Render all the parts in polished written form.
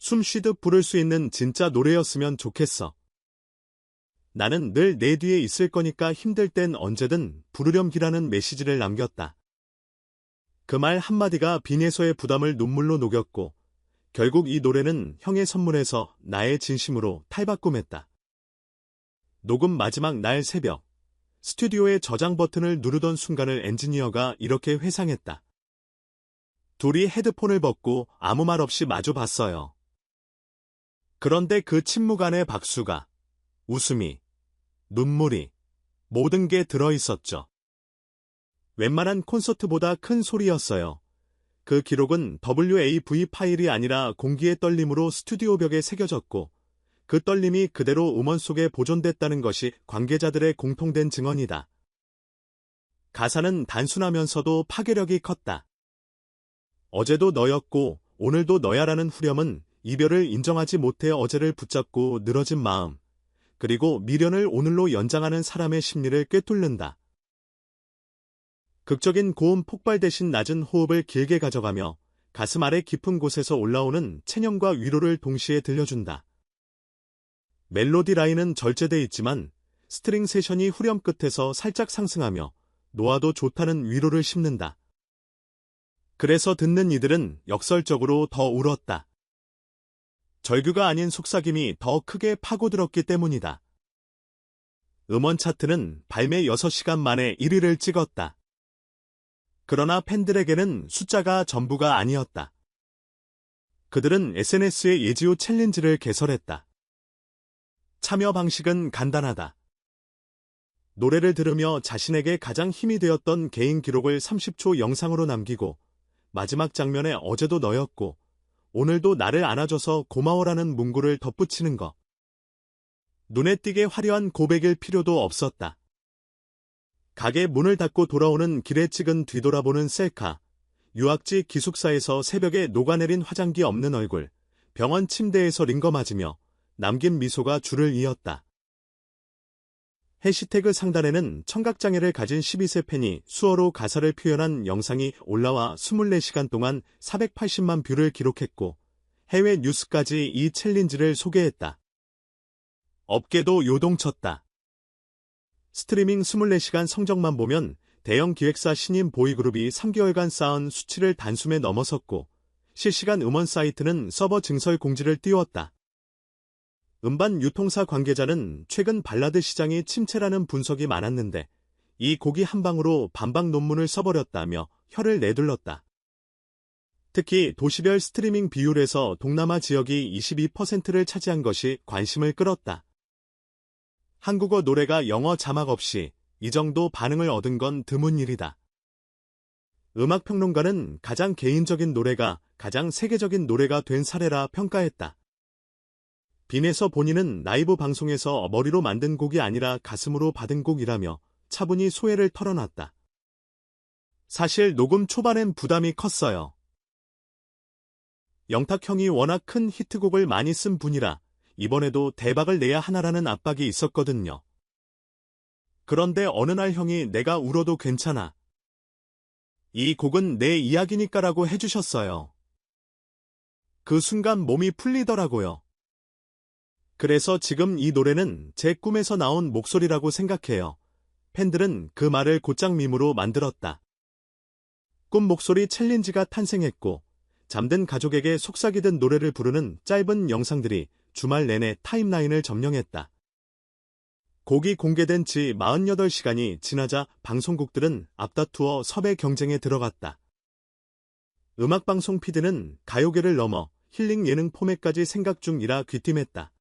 숨 쉬듯 부를 수 있는 진짜 노래였으면 좋겠어. 나는 늘 내 뒤에 있을 거니까 힘들 땐 언제든 부르렴기라는 메시지를 남겼다. 그 말 한마디가 빈에서의 부담을 눈물로 녹였고 결국 이 노래는 형의 선물에서 나의 진심으로 탈바꿈했다. 녹음 마지막 날 새벽, 스튜디오의 저장 버튼을 누르던 순간을 엔지니어가 이렇게 회상했다. 둘이 헤드폰을 벗고 아무 말 없이 마주 봤어요. 그런데 그 침묵 안에 박수가, 웃음이, 눈물이, 모든 게 들어있었죠. 웬만한 콘서트보다 큰 소리였어요. 그 기록은 WAV 파일이 아니라 공기의 떨림으로 스튜디오 벽에 새겨졌고 그 떨림이 그대로 음원 속에 보존됐다는 것이 관계자들의 공통된 증언이다. 가사는 단순하면서도 파괴력이 컸다. 어제도 너였고 오늘도 너야라는 후렴은 이별을 인정하지 못해 어제를 붙잡고 늘어진 마음, 그리고 미련을 오늘로 연장하는 사람의 심리를 꿰뚫는다. 극적인 고음 폭발 대신 낮은 호흡을 길게 가져가며 가슴 아래 깊은 곳에서 올라오는 체념과 위로를 동시에 들려준다. 멜로디 라인은 절제돼 있지만 스트링 세션이 후렴 끝에서 살짝 상승하며 놓아도 좋다는 위로를 씹는다. 그래서 듣는 이들은 역설적으로 더 울었다. 절규가 아닌 속삭임이 더 크게 파고들었기 때문이다. 음원 차트는 발매 6시간 만에 1위를 찍었다. 그러나 팬들에게는 숫자가 전부가 아니었다. 그들은 SNS에 예지호 챌린지를 개설했다. 참여 방식은 간단하다. 노래를 들으며 자신에게 가장 힘이 되었던 개인 기록을 30초 영상으로 남기고 마지막 장면에 어제도 너였고 오늘도 나를 안아줘서 고마워라는 문구를 덧붙이는 것. 눈에 띄게 화려한 고백일 필요도 없었다. 가게 문을 닫고 돌아오는 길에 찍은 뒤돌아보는 셀카, 유학지 기숙사에서 새벽에 녹아내린 화장기 없는 얼굴, 병원 침대에서 링거 맞으며 남긴 미소가 줄을 이었다. 해시태그 상단에는 청각장애를 가진 12세 팬이 수어로 가사를 표현한 영상이 올라와 24시간 동안 480만 뷰를 기록했고 해외 뉴스까지 이 챌린지를 소개했다. 업계도 요동쳤다. 스트리밍 24시간 성적만 보면 대형 기획사 신인 보이그룹이 3개월간 쌓은 수치를 단숨에 넘어섰고 실시간 음원 사이트는 서버 증설 공지를 띄웠다. 음반 유통사 관계자는 최근 발라드 시장이 침체라는 분석이 많았는데 이 곡이 한 방으로 반박 논문을 써버렸다며 혀를 내둘렀다. 특히 도시별 스트리밍 비율에서 동남아 지역이 22%를 차지한 것이 관심을 끌었다. 한국어 노래가 영어 자막 없이 이 정도 반응을 얻은 건 드문 일이다. 음악평론가는 가장 개인적인 노래가 가장 세계적인 노래가 된 사례라 평가했다. 빈에서 본인은 라이브 방송에서 머리로 만든 곡이 아니라 가슴으로 받은 곡이라며 차분히 소회를 털어놨다. 사실 녹음 초반엔 부담이 컸어요. 영탁 형이 워낙 큰 히트곡을 많이 쓴 분이라 이번에도 대박을 내야 하나라는 압박이 있었거든요. 그런데 어느 날 형이 내가 울어도 괜찮아. 이 곡은 내 이야기니까라고 해주셨어요. 그 순간 몸이 풀리더라고요. 그래서 지금 이 노래는 제 꿈에서 나온 목소리라고 생각해요. 팬들은 그 말을 곧장 밈으로 만들었다. 꿈 목소리 챌린지가 탄생했고 잠든 가족에게 속삭이듯 노래를 부르는 짧은 영상들이 주말 내내 타임라인을 점령했다. 곡이 공개된 지 48시간이 지나자 방송국들은 앞다투어 섭외 경쟁에 들어갔다. 음악방송 PD는 가요계를 넘어 힐링 예능 포맷까지 생각 중이라 귀띔했다.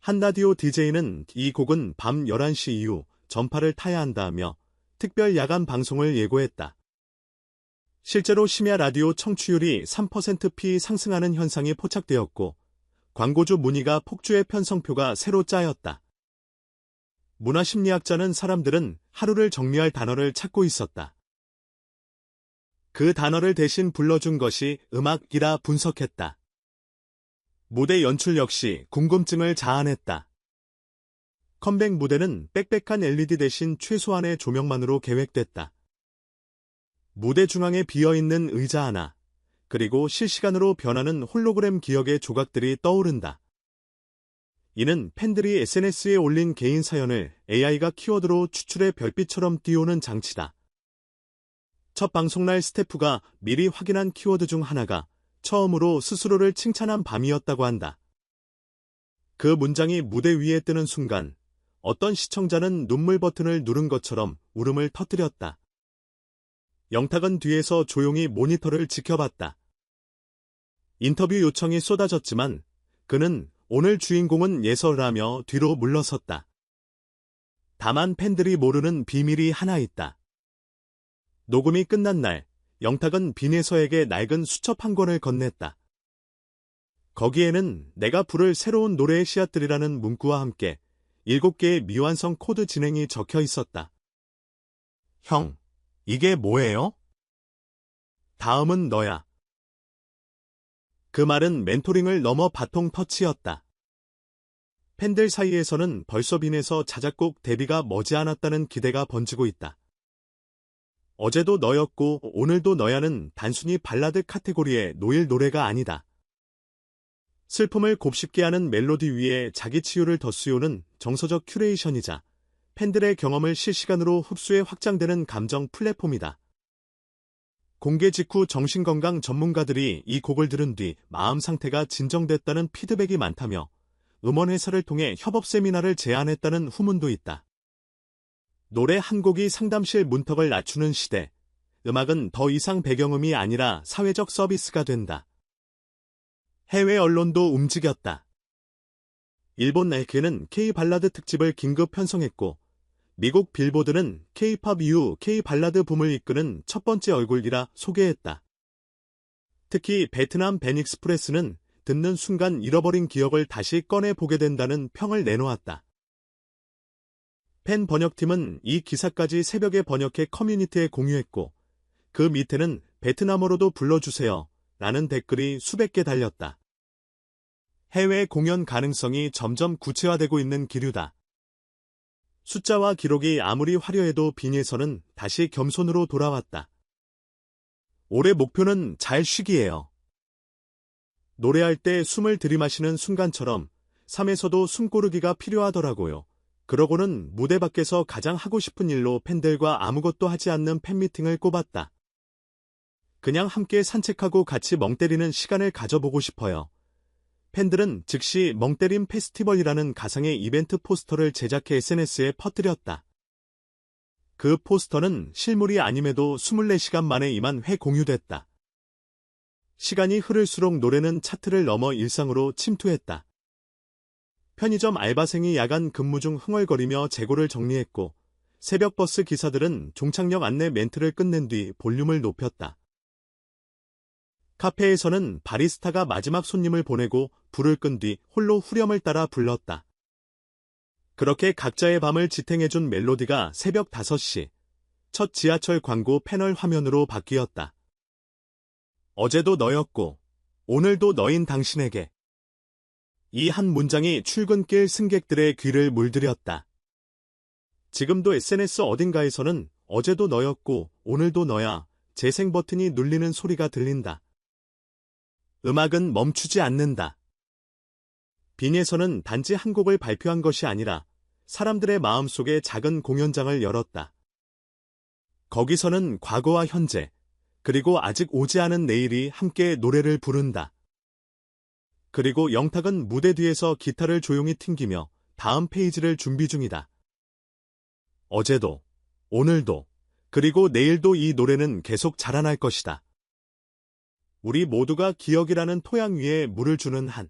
한 라디오 DJ는 이 곡은 밤 11시 이후 전파를 타야 한다며 특별 야간 방송을 예고했다. 실제로 심야 라디오 청취율이 3%피 상승하는 현상이 포착되었고 광고주 문의가 폭주해 편성표가 새로 짜였다. 문화심리학자는 사람들은 하루를 정리할 단어를 찾고 있었다. 그 단어를 대신 불러준 것이 음악이라 분석했다. 무대 연출 역시 궁금증을 자아냈다. 컴백 무대는 빽빽한 LED 대신 최소한의 조명만으로 계획됐다. 무대 중앙에 비어있는 의자 하나, 그리고 실시간으로 변하는 홀로그램 기억의 조각들이 떠오른다. 이는 팬들이 SNS에 올린 개인 사연을 AI가 키워드로 추출해 별빛처럼 띄우는 장치다. 첫 방송날 스태프가 미리 확인한 키워드 중 하나가 처음으로 스스로를 칭찬한 밤이었다고 한다. 그 문장이 무대 위에 뜨는 순간 어떤 시청자는 눈물 버튼을 누른 것처럼 울음을 터뜨렸다. 영탁은 뒤에서 조용히 모니터를 지켜봤다. 인터뷰 요청이 쏟아졌지만 그는 오늘 주인공은 예설하며 뒤로 물러섰다. 다만 팬들이 모르는 비밀이 하나 있다. 녹음이 끝난 날, 영탁은 빈예서에게 낡은 수첩 한 권을 건넸다. 거기에는 내가 부를 새로운 노래의 씨앗들이라는 문구와 함께 7개의 미완성 코드 진행이 적혀 있었다. 형, 이게 뭐예요? 다음은 너야. 그 말은 멘토링을 넘어 바통 터치였다. 팬들 사이에서는 벌써 빈에서 자작곡 데뷔가 머지않았다는 기대가 번지고 있다. 어제도 너였고 오늘도 너야는 단순히 발라드 카테고리에 놓일 노래가 아니다. 슬픔을 곱씹게 하는 멜로디 위에 자기 치유를 덧씌우는 정서적 큐레이션이자 팬들의 경험을 실시간으로 흡수해 확장되는 감정 플랫폼이다. 공개 직후 정신건강 전문가들이 이 곡을 들은 뒤 마음 상태가 진정됐다는 피드백이 많다며 음원회사를 통해 협업 세미나를 제안했다는 후문도 있다. 노래 한 곡이 상담실 문턱을 낮추는 시대, 음악은 더 이상 배경음이 아니라 사회적 서비스가 된다. 해외 언론도 움직였다. 일본 나이키는 K-발라드 특집을 긴급 편성했고 미국 빌보드는 K-팝 이후 K-발라드 붐을 이끄는 첫 번째 얼굴이라 소개했다. 특히 베트남 벤익스프레스는 듣는 순간 잃어버린 기억을 다시 꺼내보게 된다는 평을 내놓았다. 팬 번역팀은 이 기사까지 새벽에 번역해 커뮤니티에 공유했고 그 밑에는 베트남어로도 불러주세요 라는 댓글이 수백 개 달렸다. 해외 공연 가능성이 점점 구체화되고 있는 기류다. 숫자와 기록이 아무리 화려해도 빈에서는 다시 겸손으로 돌아왔다. 올해 목표는 잘 쉬기예요. 노래할 때 숨을 들이마시는 순간처럼 삶에서도 숨고르기가 필요하더라고요. 그러고는 무대 밖에서 가장 하고 싶은 일로 팬들과 아무것도 하지 않는 팬미팅을 꼽았다. 그냥 함께 산책하고 같이 멍 때리는 시간을 가져보고 싶어요. 팬들은 즉시 멍때림 페스티벌이라는 가상의 이벤트 포스터를 제작해 SNS에 퍼뜨렸다. 그 포스터는 실물이 아님에도 24시간 만에 이만 회 공유됐다. 시간이 흐를수록 노래는 차트를 넘어 일상으로 침투했다. 편의점 알바생이 야간 근무 중 흥얼거리며 재고를 정리했고 새벽 버스 기사들은 종착역 안내 멘트를 끝낸 뒤 볼륨을 높였다. 카페에서는 바리스타가 마지막 손님을 보내고 불을 끈 뒤 홀로 후렴을 따라 불렀다. 그렇게 각자의 밤을 지탱해준 멜로디가 새벽 5시 첫 지하철 광고 패널 화면으로 바뀌었다. 어제도 너였고 오늘도 너인 당신에게. 이 한 문장이 출근길 승객들의 귀를 물들였다. 지금도 SNS 어딘가에서는 어제도 너였고 오늘도 너야 재생 버튼이 눌리는 소리가 들린다. 음악은 멈추지 않는다. 빈에서는 단지 한 곡을 발표한 것이 아니라 사람들의 마음속에 작은 공연장을 열었다. 거기서는 과거와 현재, 그리고 아직 오지 않은 내일이 함께 노래를 부른다. 그리고 영탁은 무대 뒤에서 기타를 조용히 튕기며 다음 페이지를 준비 중이다. 어제도, 오늘도, 그리고 내일도 이 노래는 계속 자라날 것이다. 우리 모두가 기억이라는 토양 위에 물을 주는 한